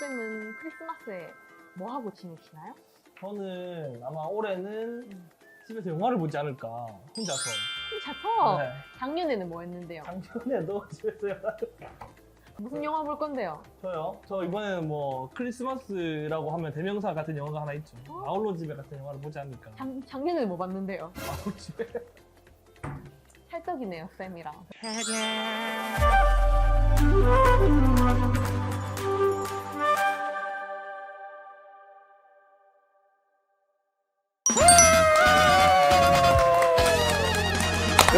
쌤은 크리스마스에 뭐 하고 지내시나요? 저는 아마 올해는 집에서 영화를 보지 않을까, 혼자서. 혼자서? 네. 작년에는 뭐 했는데요? 작년에도 집에서 영화. 무슨 영화 볼 건데요? 저요? 저 이번에는 뭐 크리스마스라고 하면 대명사 같은 영화가 하나 있죠. 아울러 집에 같은 영화를 보지 않을까. 작년에는 뭐 봤는데요? 아울러 집에. 찰떡이네요, 쌤이랑.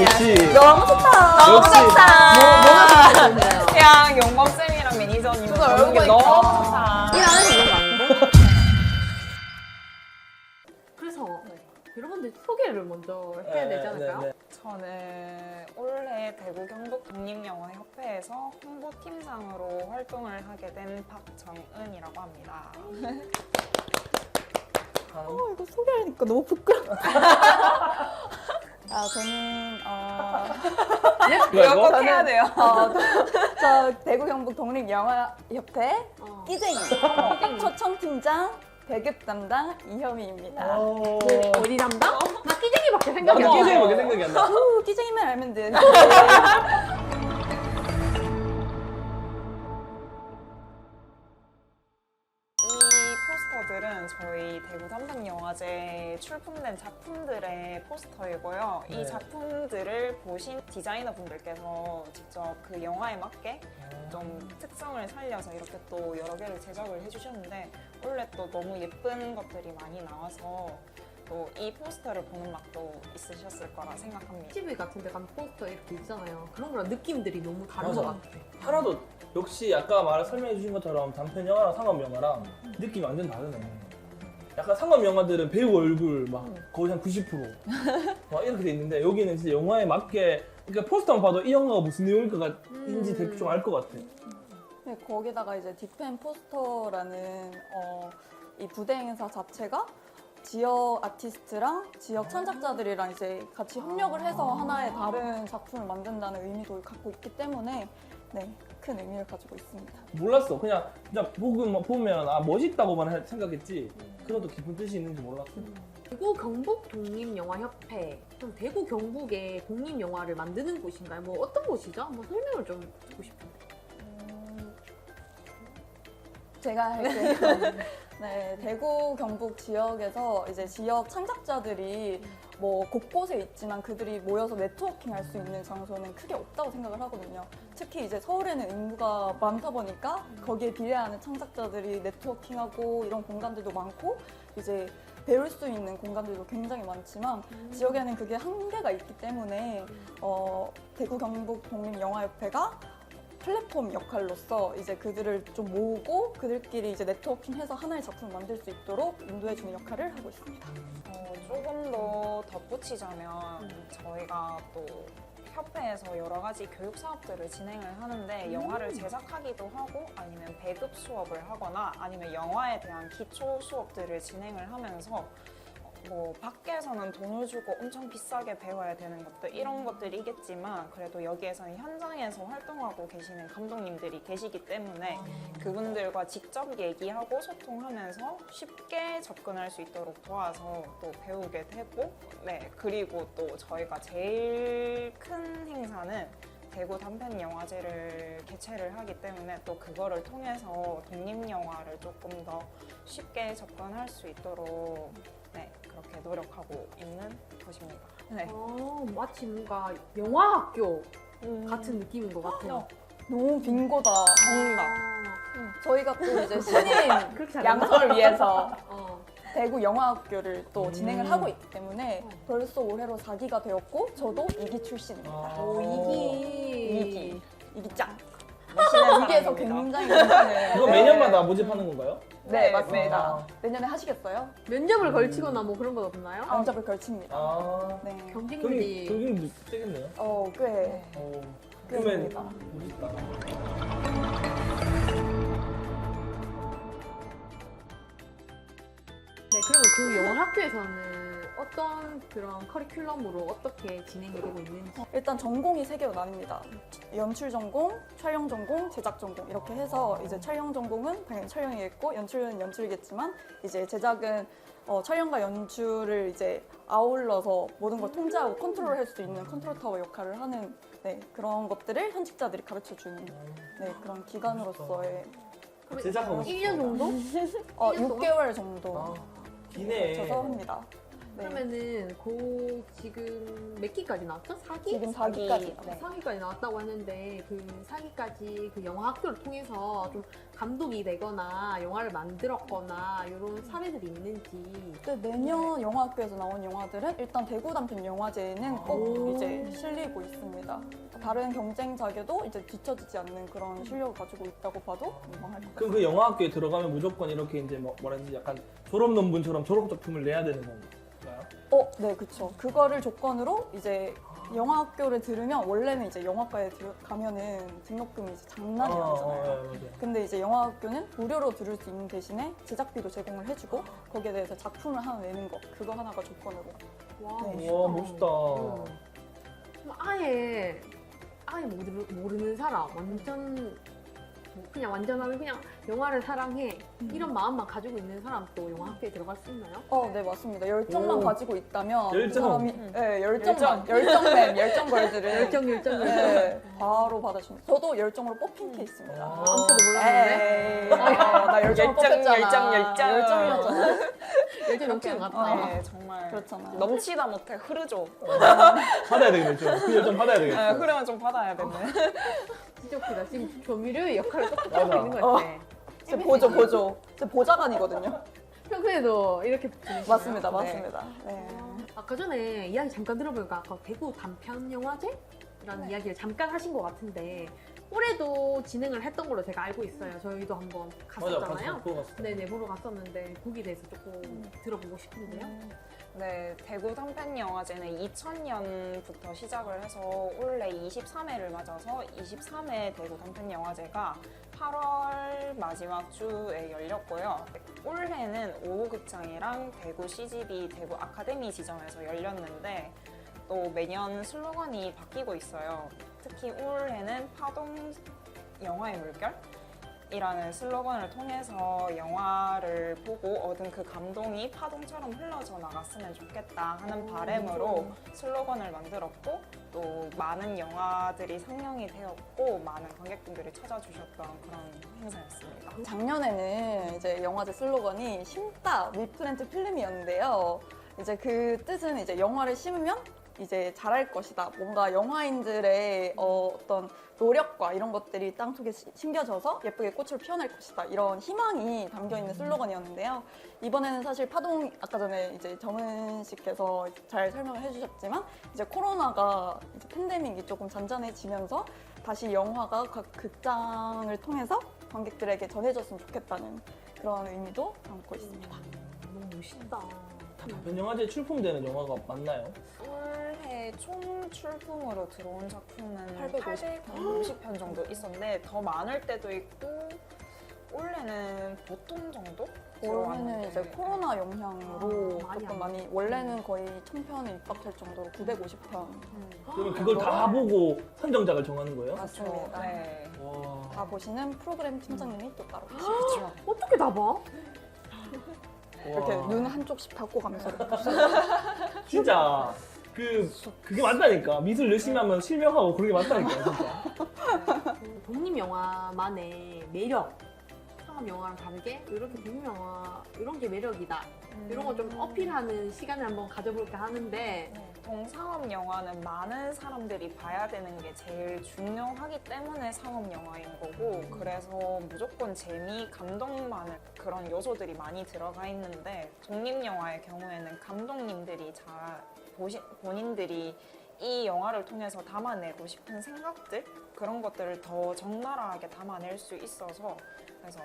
역시. 너무 좋다. 너무 역시. 좋다. 좋네요. 그냥 용범쌤이랑 매니저님 보는 게 너무 좋다. 일 안 해도 이런 거 아니고? 그래서 여러분들 소개를 먼저 해야 되지 않을까요? 저는 올해 대구 경북 독립영화협회에서 홍보팀장으로 활동을 하게 된 박정은이라고 합니다. 이거 소개하니까 너무 부끄러워. 저는 이거 꼭 해야 돼요. 저 대구 경북 독립영화협회 끼쟁이 초청팀장 배급 담당 이현미입니다. 어디 담당? 나 끼쟁이밖에 생각이 나도 안 나요. 끼쟁이밖에 생각이 안 나. 끼쟁이만 알면 돼. 이 포스터들은 저희 대구 담당영화제 출품된 작품들의 포스터이고요. 네. 이 작품들을 보신 디자이너분들께서 직접 그 영화에 맞게 좀 특성을 살려서 이렇게 또 여러 개를 제작을 해주셨는데 원래 또 너무 예쁜 것들이 많이 나와서 또 이 포스터를 보는 맛도 있으셨을 거라 생각합니다. TV 같은 데 가면 포스터 이렇게 있잖아요. 그런 거랑 느낌들이 너무 다른 맞아. 것 같아. 하나도 역시 아까 설명해 주신 것처럼 단편 영화랑 상업 영화랑 느낌이 완전 다르네. 약간 상업 영화들은 배우 얼굴 막 거의 한 90% 막 이렇게 돼 있는데 여기는 진짜 영화에 맞게, 그러니까 포스터만 봐도 이 영화가 무슨 내용인지 대충 알 것 같아. 네, 거기다가 이제 디펜 포스터라는 이 부대 행사 자체가 지역 아티스트랑 지역 찬작자들이랑 이제 같이 협력을 해서 하나의 다른 작품을 만든다는 의미도 갖고 있기 때문에 네, 큰 의미를 가지고 있습니다. 몰랐어. 그냥 보면 멋있다고만 생각했지 그래도 깊은 뜻이 있는지 몰랐어. 대구 경북 독립영화협회. 그럼 대구 경북에 독립영화를 만드는 곳인가요? 뭐 어떤 곳이죠? 한번 설명을 좀 듣고 싶은데. 제가 할게요. 네, 대구 경북 지역에서 이제 지역 창작자들이 뭐 곳곳에 있지만 그들이 모여서 네트워킹 할 수 있는 장소는 크게 없다고 생각을 하거든요. 특히 이제 서울에는 인구가 많다 보니까 거기에 비례하는 창작자들이 네트워킹하고 이런 공간들도 많고 이제 배울 수 있는 공간들도 굉장히 많지만 지역에는 그게 한계가 있기 때문에 대구 경북 독립영화협회가 플랫폼 역할로서 이제 그들을 좀 모으고 그들끼리 이제 네트워킹해서 하나의 작품을 만들 수 있도록 인도해주는 역할을 하고 있습니다. 조금 더 덧붙이자면 저희가 또 협회에서 여러 가지 교육 사업들을 진행을 하는데 영화를 제작하기도 하고 아니면 배급 수업을 하거나 아니면 영화에 대한 기초 수업들을 진행을 하면서 뭐 밖에서는 돈을 주고 엄청 비싸게 배워야 되는 것들 이런 것들이겠지만 그래도 여기에서는 현장에서 활동하고 계시는 감독님들이 계시기 때문에 그분들과 직접 얘기하고 소통하면서 쉽게 접근할 수 있도록 도와서 또 배우게 되고 네 그리고 또 저희가 제일 큰 행사는 대구 단편영화제를 개최를 하기 때문에 또 그거를 통해서 독립영화를 조금 더 쉽게 접근할 수 있도록 네, 그렇게 노력하고 있는 곳입니다. 네. 마치 뭔가 영화학교 같은 느낌인 것 같아요. 너무 빙고다. 정답. 저희가 또 이제 신인 그렇게 잘 양성을 위해서 어. 대구 영화학교를 또 진행을 하고 있기 때문에 벌써 올해로 4기가 되었고 저도 2기 출신입니다. 이기. 이기짱. 멋있는 2기에서 사람입니다. 굉장히 괜찮은 이거 매년마다 모집하는 건가요? 네, 맞습니다. 아. 내년에 하시겠어요? 면접을 걸치거나 뭐 그런 건 없나요? 면접을 걸칩니다. 네. 경쟁률이 경쟁률 세겠네요. 꽤 그러면 그렇습니다. 멋있다. 네, 그러면 그 영화 학교에서는 어떤 그런 커리큘럼으로 어떻게 진행이 되고 있는지. 일단 전공이 3개로 나뉩니다. 연출 전공, 촬영 전공, 제작 전공 이렇게 해서 이제 촬영 전공은 당연히 촬영이겠고 연출은 연출이겠지만 이제 제작은 촬영과 연출을 이제 아울러서 모든 걸 통제하고 컨트롤할 수 있는 컨트롤 타워 역할을 하는 그런 것들을 현직자들이 가르쳐 주는 그런 기관으로서의 제작하고 1년 정도? 6개월 정도 아, 기네. 거쳐서 합니다. 네. 그러면은 지금 몇 기까지 나왔죠? 4기? 지금 4기까지. 네. 4기까지 나왔다고 했는데 그 4기까지 그 영화 학교를 통해서 좀 감독이 되거나 영화를 만들었거나 이런 사례들이 있는지. 내년 영화학교에서 나온 영화들은 일단 대구 단편 영화제에는 꼭 오. 이제 실리고 있습니다. 다른 경쟁작에도 이제 뒤처지지 않는 그런 실력을 가지고 있다고 봐도 무방할 것 같아요. 그럼 그 영화학교에 들어가면 무조건 이렇게 이제 뭐라 해야 되지? 약간 졸업 논문처럼 졸업 작품을 내야 되는 건가요? 네, 그쵸. 그거를 조건으로 이제 영화학교를 들으면 원래는 이제 영화과에 가면은 등록금이 이제 장난이 아니잖아요. 맞아요. 근데 이제 영화학교는 무료로 들을 수 있는 대신에 제작비도 제공을 해주고 거기에 대해서 작품을 하나 내는 거 그거 하나가 조건으로. 와, 네. 와, 멋있다. 그럼 아예 모르는 사람 완전 그냥 완전한 그냥 영화를 사랑해 이런 마음만 가지고 있는 사람도 영화 학교에 들어갈 수 있나요? 네, 맞습니다. 열정만 오. 가지고 있다면 그 열정. 사람이 열정맨, 열정걸들을 열정. 바로 받아줍니다. 저도 열정으로 뽑힌 케이스입니다. 아. 아무도 몰랐는데 에이, 나 열정으로 뽑혔잖아. 열정이었잖아. 열정 넘치는 것 같다. 네, 정말 그렇잖아. 넘치다 못해 흐르죠. 받아야 되겠네, 좀. 그 열정 받아야 네, 되겠어. 흐르면 좀 받아야 되네. 진짜 웃기다. 지금 조미료의 역할을 똑똑히 맞아. 하고 있는 것 같아. 제 보조. 제 보좌관이거든요. 평소에도 이렇게 지내시나요? 맞습니다, 네. 맞습니다. 네. 아까 전에 이야기 잠깐 들어보니까 아까 대구 단편 영화제라는 이야기를 잠깐 하신 것 같은데 올해도 진행을 했던 걸로 제가 알고 있어요. 저희도 한번 맞아, 갔었잖아요. 같이 보고 갔어. 네네, 보러 갔었는데 거기에 대해서 조금 들어보고 싶은데요. 네, 대구 단편 영화제는 2000년부터 시작을 해서 올해 23회를 맞아서 23회 대구 단편 영화제가 8월 마지막 주에 열렸고요. 올해는 오후극장이랑 대구 CGV, 대구 아카데미 지점에서 열렸는데 또 매년 슬로건이 바뀌고 있어요. 특히 올해는 파동 영화의 물결? 이라는 슬로건을 통해서 영화를 보고 얻은 그 감동이 파동처럼 흘러져 나갔으면 좋겠다 하는 바람으로 슬로건을 만들었고 또 많은 영화들이 상영이 되었고 많은 관객분들이 찾아주셨던 그런 행사였습니다. 작년에는 이제 영화제 슬로건이 심다 위프렌트 필름이었는데요. 이제 그 뜻은 이제 영화를 심으면 이제 잘할 것이다. 뭔가 영화인들의 어떤 노력과 이런 것들이 땅속에 심겨져서 예쁘게 꽃을 피워낼 것이다. 이런 희망이 담겨 있는 슬로건이었는데요. 이번에는 사실 파동 아까 전에 이제 정은 씨께서 잘 설명을 해주셨지만 이제 코로나가 이제 팬데믹이 조금 잔잔해지면서 다시 영화가 각 극장을 통해서 관객들에게 전해졌으면 좋겠다는 그런 의미도 담고 있습니다. 너무 멋있다. 단편 영화제에 출품되는 영화가 맞나요? 올해 총 출품으로 들어온 작품은 850 850편 정도 있었는데 더 많을 때도 있고 올해는 보통 정도? 올해는 이제 들어왔는데. 코로나 영향으로 많이 조금 안 많이 원래는 거의 1000편에 입박할 정도로 950편 그러면 그걸 다 보고 선정작을 정하는 거예요? 맞습니다. 네. 와. 다 보시는 프로그램 팀장님이 또 따로 계시고 그렇죠. 어떻게 다 봐? 이렇게 와. 눈 한쪽씩 닫고 가면서 진짜 그게 맞다니까. 미술 열심히 하면 실명하고 그런 게 맞다니까, 진짜. 독립 영화만의 매력. 상업 영화랑 다르게 이렇게 독립 영화 이런 게 매력이다. 이런 거 좀 어필하는 시간을 한번 가져볼까 하는데 동상업 영화는 많은 사람들이 봐야 되는 게 제일 중요하기 때문에 상업 영화인 거고 그래서 무조건 재미, 감동만을 그런 요소들이 많이 들어가 있는데 독립 영화의 경우에는 감독님들이 본인들이 이 영화를 통해서 담아내고 싶은 생각들 그런 것들을 더 적나라하게 담아낼 수 있어서 그래서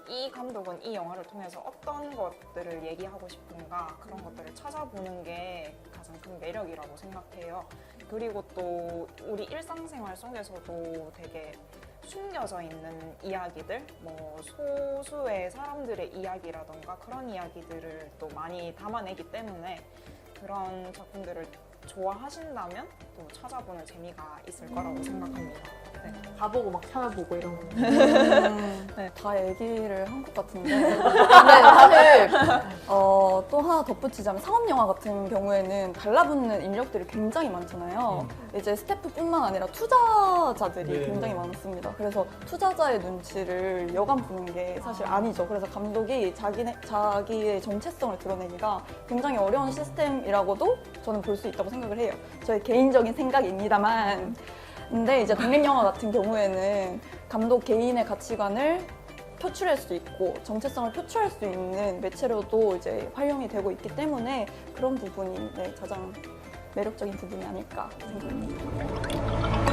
이 감독은 이 영화를 통해서 어떤 것들을 얘기하고 싶은가 그런 것들을 찾아보는 게 가장 큰 매력이라고 생각해요. 그리고 또 우리 일상생활 속에서도 되게 숨겨져 있는 이야기들, 뭐 소수의 사람들의 이야기라던가 그런 이야기들을 또 많이 담아내기 때문에 그런 작품들을 좋아하신다면 또 찾아보는 재미가 있을 거라고 생각합니다. 네. 가보고 막 찾아보고 이런 거. 네, 다 얘기를 한 것 같은데. 근데 사실 또 하나 덧붙이자면 상업 영화 같은 경우에는 달라붙는 인력들이 굉장히 많잖아요. 이제 스태프뿐만 아니라 투자자들이 네. 굉장히 많습니다. 그래서 투자자의 눈치를 여간 보는 게 사실 아니죠. 그래서 감독이 자기의 정체성을 드러내기가 굉장히 어려운 시스템이라고도 저는 볼 수 있다고 생각을 해요. 저의 개인적인 생각입니다만. 근데 이제 독립영화 같은 경우에는 감독 개인의 가치관을 표출할 수 있고 정체성을 표출할 수 있는 매체로도 이제 활용이 되고 있기 때문에 그런 부분이 네, 가장 매력적인 부분이 아닐까 생각합니다.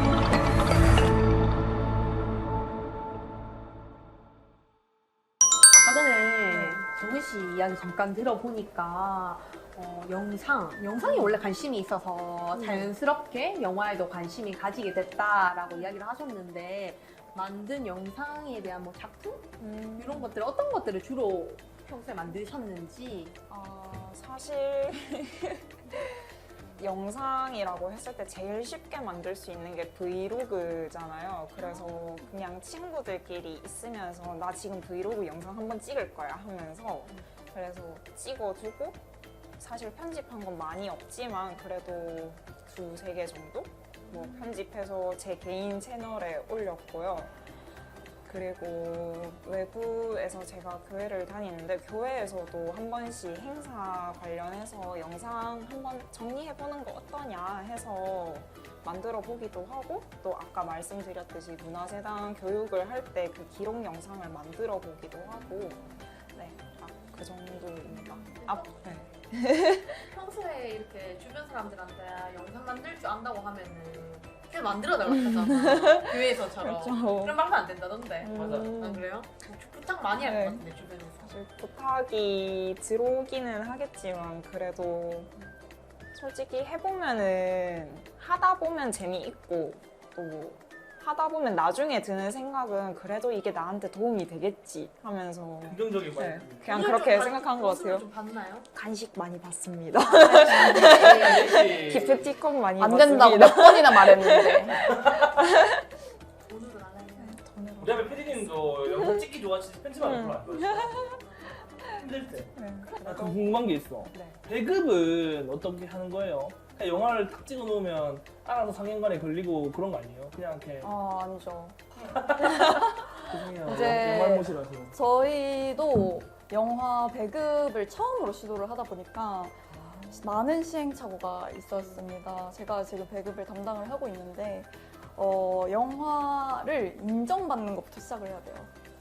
아까 전에 정은 씨 이야기 잠깐 들어보니까 영상이 원래 관심이 있어서 자연스럽게 영화에도 관심이 가지게 됐다라고 이야기를 하셨는데 만든 영상에 대한 뭐 작품? 이런 것들 어떤 것들을 주로 평소에 만드셨는지 사실 영상이라고 했을 때 제일 쉽게 만들 수 있는 게 브이로그잖아요. 그래서 그냥 친구들끼리 있으면서 나 지금 브이로그 영상 한번 찍을 거야 하면서 그래서 찍어두고 사실 편집한 건 많이 없지만 그래도 2-3개 정도 뭐 편집해서 제 개인 채널에 올렸고요. 그리고 외부에서 제가 교회를 다니는데 교회에서도 한 번씩 행사 관련해서 영상 한번 정리해보는 거 어떠냐 해서 만들어 보기도 하고 또 아까 말씀드렸듯이 문화재단 교육을 할 때 그 기록 영상을 만들어 보기도 하고 네, 그 정도입니다. 네. 평소에 이렇게 주변 사람들한테 영상 만들 줄 안다고 하면은 그냥 만들어달라고 하잖아. 교회에서처럼. 그렇죠. 그럼 말도 안 된다던데. 맞아. 안 그래요? 부탁 많이 할 것 네. 같은데 주변에서. 사실 부탁이 들어오기는 하겠지만 그래도 솔직히 해보면은 하다 보면 재미있고 또 하다 보면 나중에 드는 생각은 그래도 이게 나한테 도움이 되겠지 하면서 긍정적인 네, 말씀. 그냥 그렇게 생각한 것 같아요. 좀 봤나요? 간식 많이 받습니다. 네. 기프티콘 많이 안 받습니다. 된다고 몇 번이나 말했는데. 돈으로 나가요. 우리 앞에 PD님도 영상 찍기 좋아하시지 편집하는 거 별로 안 좋아하시죠? 힘들 때. 네, 나 궁금한 게 있어. 네. 배급은 어떻게 하는 거예요? 그냥 영화를 딱 찍어 놓으면 알아서 상영관에 걸리고 그런 거 아니에요? 그냥 이렇게 아니죠. 죄송해요. 이제- 영화못이라서. 저희도 영화 배급을 처음으로 시도를 하다 보니까 많은 시행착오가 있었습니다. 제가 지금 배급을 담당을 하고 있는데 영화를 인정받는 것부터 시작을 해야 돼요.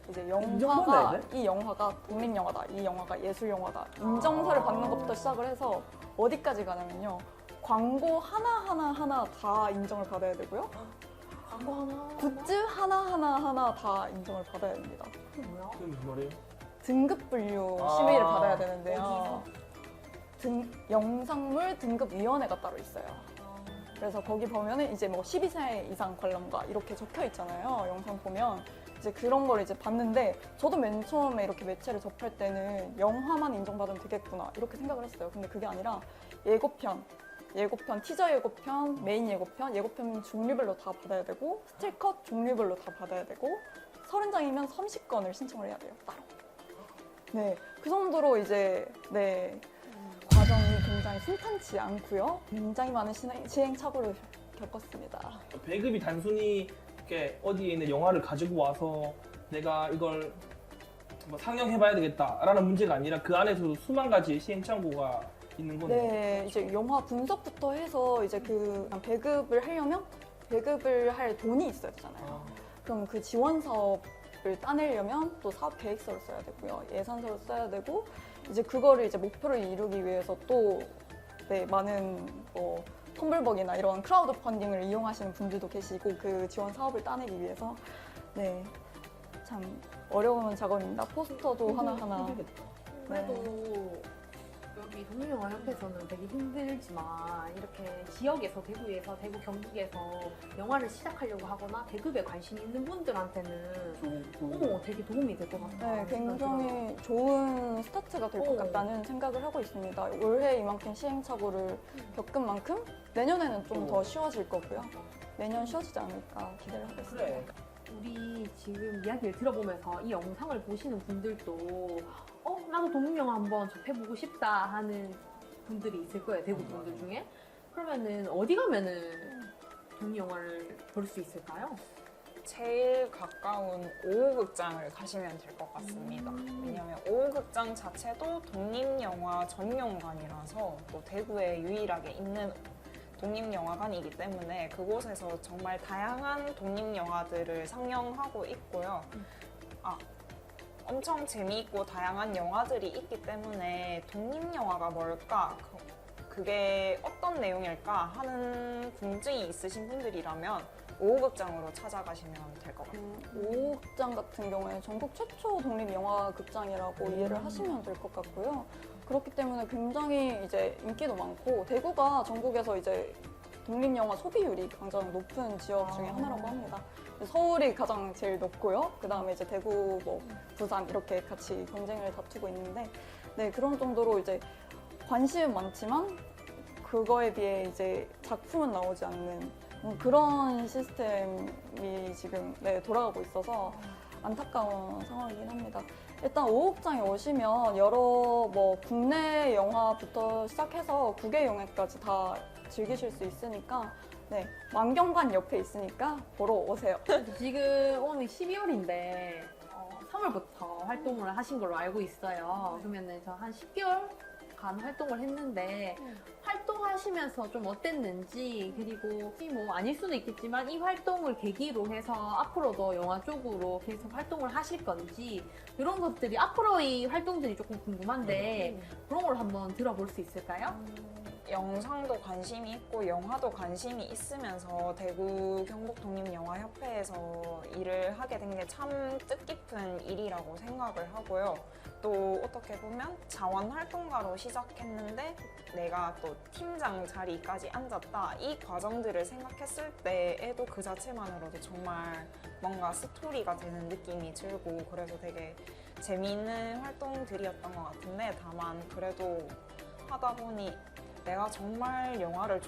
이제 인정받아야 영화가 이 영화가 독립영화다, 이 영화가 예술영화다 인정서를 받는 것부터 시작을 해서 어디까지 가냐면요. 광고 하나 다 인정을 받아야 되고요. 광고 하나. 굿즈 하나 다 인정을 받아야 됩니다. 그게 뭐야? 그게 무슨 말이에요? 등급 분류 아, 심의를 받아야 되는데요. 어디서? 영상물 등급위원회가 따로 있어요. 그래서 거기 보면은 이제 뭐 12세 이상 관람가 이렇게 적혀 있잖아요. 영상 보면 이제 그런 걸 이제 봤는데 저도 맨 처음에 이렇게 매체를 접할 때는 영화만 인정받으면 되겠구나 이렇게 생각을 했어요. 근데 그게 아니라 예고편, 티저 예고편, 메인 예고편 종류별로 다 받아야 되고 스틸컷 종류별로 다 받아야 되고 30장이면 30건을 신청을 해야 돼요. 따로. 네, 그 정도로 이제 네. 과정이 굉장히 순탄치 않고요. 굉장히 많은 시행착오를 겪었습니다. 배급이 단순히 이렇게 어디에 있는 영화를 가지고 와서 내가 이걸 뭐 상영해봐야 되겠다라는 문제가 아니라 그 안에서도 수만 가지 시행착오가 있는 거네요. 네, 이제 영화 분석부터 해서 이제 그 배급을 하려면 배급을 할 돈이 있어야 되잖아요. 그럼 그 지원 사업을 따내려면 또 사업 계획서를 써야 되고요. 예산서를 써야 되고 이제 그거를 이제 목표를 이루기 위해서 또 네, 많은 뭐 텀블벅이나 이런 크라우드 펀딩을 이용하시는 분들도 계시고 그 지원 사업을 따내기 위해서 네, 참 어려운 작업입니다. 포스터도 하나하나 그래도 여기 우리 독립영화협회에서는 되게 힘들지만 이렇게 지역에서 대구에서 대구 경북에서 영화를 시작하려고 하거나 대급에 관심 있는 분들한테는 되게 도움이 될 것 같아요. 네, 굉장히 좋은 스타트가 될 것 같다는 생각을 하고 있습니다. 올해 이만큼 시행착오를 겪은 만큼 내년에는 좀 더 쉬워질 거고요. 내년 쉬워지지 않을까 기대를 하고 있습니다. 그래. 우리 지금 이야기를 들어보면서 이 영상을 보시는 분들도 나도 독립영화 한번 접해보고 싶다 하는 분들이 있을 거예요. 대구 분들 중에. 그러면은 어디 가면은 독립영화를 볼 수 있을까요? 제일 가까운 오후극장을 가시면 될 것 같습니다. 왜냐하면 오후극장 자체도 독립영화 전용관이라서 또 대구에 유일하게 있는 독립영화관이기 때문에 그곳에서 정말 다양한 독립영화들을 상영하고 있고요. 엄청 재미있고 다양한 영화들이 있기 때문에 독립영화가 뭘까? 그게 어떤 내용일까 하는 궁금증이 있으신 분들이라면 오후극장으로 찾아가시면 될 것 같아요. 오후극장 같은 경우에 전국 최초 독립영화극장이라고 이해를 하시면 될 것 같고요. 그렇기 때문에 굉장히 이제 인기도 많고 대구가 전국에서 이제 독립영화 소비율이 가장 높은 지역 중에 하나라고 합니다. 서울이 가장 제일 높고요. 그 다음에 이제 대구, 부산 이렇게 같이 경쟁을 다투고 있는데, 네, 그런 정도로 이제 관심은 많지만 그거에 비해 이제 작품은 나오지 않는 그런 시스템이 지금 돌아가고 있어서 안타까운 상황이긴 합니다. 일단 오후극장에 오시면 여러 국내 영화부터 시작해서 국외 영화까지 다 즐기실 수 있으니까 만경관 옆에 있으니까 보러 오세요. 지금 오늘 12월인데 3월부터 활동을 하신 걸로 알고 있어요. 그러면은 저 한 10개월간 활동을 했는데 활동하시면서 좀 어땠는지, 그리고 아닐 수도 있겠지만 이 활동을 계기로 해서 앞으로도 영화 쪽으로 계속 활동을 하실 건지, 이런 것들이 앞으로의 활동들이 조금 궁금한데 그런 걸 한번 들어볼 수 있을까요? 영상도 관심이 있고 영화도 관심이 있으면서 대구 경북독립영화협회에서 일을 하게 된 게 참 뜻깊은 일이라고 생각을 하고요. 또 어떻게 보면 자원활동가로 시작했는데 내가 또 팀장 자리까지 앉았다. 이 과정들을 생각했을 때에도 그 자체만으로도 정말 뭔가 스토리가 되는 느낌이 들고 그래서 되게 재미있는 활동들이었던 것 같은데, 다만 그래도 하다 보니 내가 정말 영화를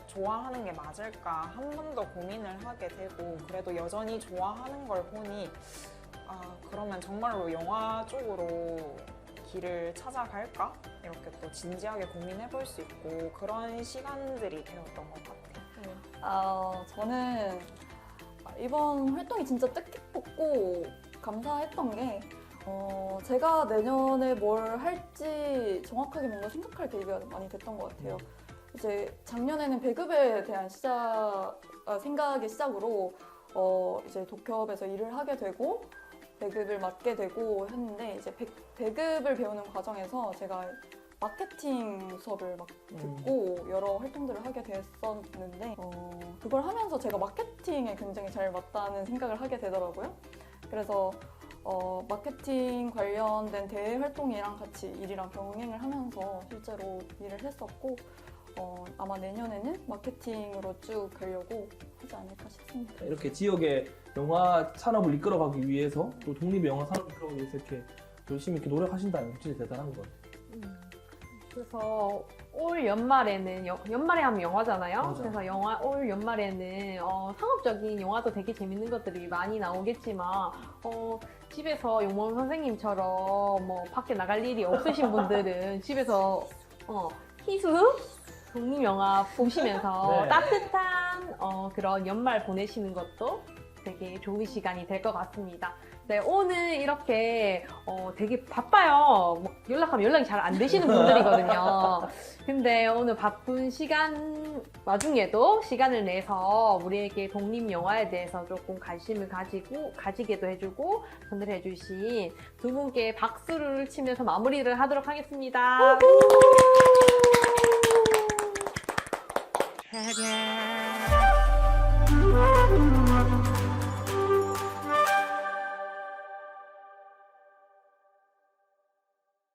좋아하는 게 맞을까 한 번 더 고민을 하게 되고, 그래도 여전히 좋아하는 걸 보니 그러면 정말로 영화 쪽으로 길을 찾아갈까? 이렇게 또 진지하게 고민해 볼 수 있고 그런 시간들이 되었던 것 같아요. 저는 이번 활동이 진짜 뜻깊었고 감사했던 게 제가 내년에 뭘 할지 정확하게 뭔가 생각할 계기가 많이 됐던 것 같아요. 이제 작년에는 배급에 대한 생각의 시작으로 이제 독협에서 일을 하게 되고 배급을 맡게 되고 했는데, 이제 배급을 배우는 과정에서 제가 마케팅 수업을 막 듣고 여러 활동들을 하게 됐었는데 그걸 하면서 제가 마케팅에 굉장히 잘 맞다는 생각을 하게 되더라고요. 그래서 마케팅 관련된 대외 활동이랑 같이 일이랑 병행을 하면서 실제로 일을 했었고 아마 내년에는 마케팅으로 쭉 가려고 하지 않을까 싶습니다. 이렇게 지역의 영화 산업을 이끌어가기 위해서 또 독립 영화 산업을 이끌어가기 위해서 이렇게 열심히 이렇게 노력하신다는 게 진짜 대단한 것 같아요. 그래서 올 연말에는 연말에 하면 영화잖아요. 맞아. 그래서 올 연말에는 상업적인 영화도 되게 재밌는 것들이 많이 나오겠지만 집에서 용범 선생님처럼 밖에 나갈 일이 없으신 분들은 집에서 희수 독립영화 보시면서 네. 따뜻한 그런 연말 보내시는 것도 되게 좋은 시간이 될 것 같습니다. 네, 오늘 이렇게 되게 바빠요. 연락하면 연락이 잘 안 되시는 분들이거든요. 근데 오늘 바쁜 시간 와중에도 시간을 내서 우리에게 독립영화에 대해서 조금 관심을 가지게도 해주고 전달해주신 두 분께 박수를 치면서 마무리를 하도록 하겠습니다.